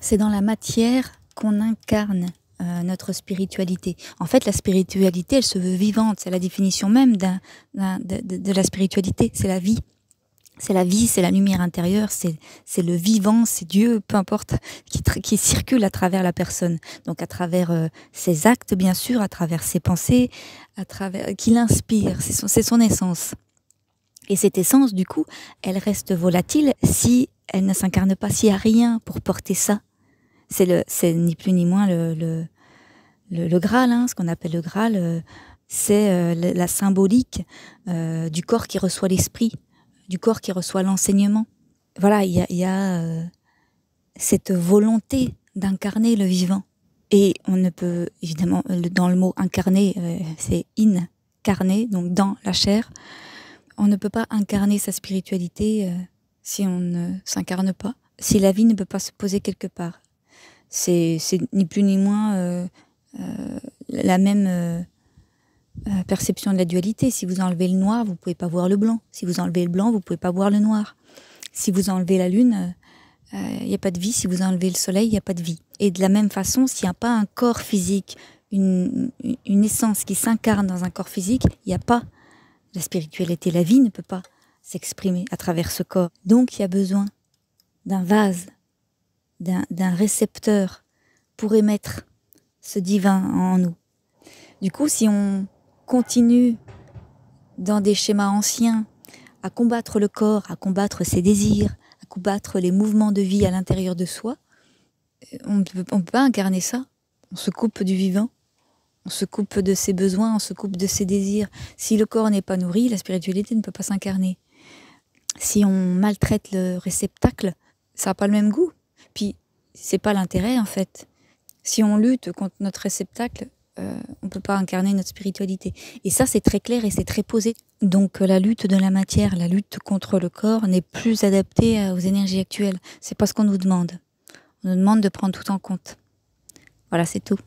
C'est dans la matière qu'on incarne notre spiritualité. En fait, la spiritualité, elle se veut vivante. C'est la définition même de la spiritualité. C'est la vie. C'est la vie, c'est la lumière intérieure, c'est le vivant, c'est Dieu, peu importe, qui circule à travers la personne. Donc à travers ses actes, bien sûr, à travers ses pensées, qui l'inspire, c'est son essence. Et cette essence, du coup, elle reste volatile si elle ne s'incarne pas, s'il n'y a rien pour porter ça. C'est ni plus ni moins le Graal, hein, ce qu'on appelle le Graal, c'est la symbolique du corps qui reçoit l'esprit, du corps qui reçoit l'enseignement. Voilà, il y a cette volonté d'incarner le vivant. Et on ne peut, évidemment, dans le mot incarner, c'est incarner, donc dans la chair. On ne peut pas incarner sa spiritualité si on ne s'incarne pas, si la vie ne peut pas se poser quelque part. C'est ni plus ni moins la même perception de la dualité. Si vous enlevez le noir, vous ne pouvez pas voir le blanc. Si vous enlevez le blanc, vous ne pouvez pas voir le noir. Si vous enlevez la lune, il n'y a pas de vie. Si vous enlevez le soleil, il n'y a pas de vie. Et de la même façon, s'il n'y a pas un corps physique, une essence qui s'incarne dans un corps physique, il n'y a pas la spiritualité. La vie ne peut pas s'exprimer à travers ce corps. Donc il y a besoin d'un vase, d'un récepteur pour émettre ce divin en nous. Du coup, si on continue dans des schémas anciens à combattre le corps, à combattre ses désirs, à combattre les mouvements de vie à l'intérieur de soi, on ne peut pas incarner ça. On se coupe du vivant, on se coupe de ses besoins, on se coupe de ses désirs. Si le corps n'est pas nourri, la spiritualité ne peut pas s'incarner. Si on maltraite le réceptacle, ça n'a pas le même goût. Puis, c'est pas l'intérêt, en fait. Si on lutte contre notre réceptacle, on ne peut pas incarner notre spiritualité. Et ça, c'est très clair et c'est très posé. Donc la lutte de la matière, la lutte contre le corps n'est plus adaptée aux énergies actuelles. C'est pas ce qu'on nous demande. On nous demande de prendre tout en compte. Voilà, c'est tout.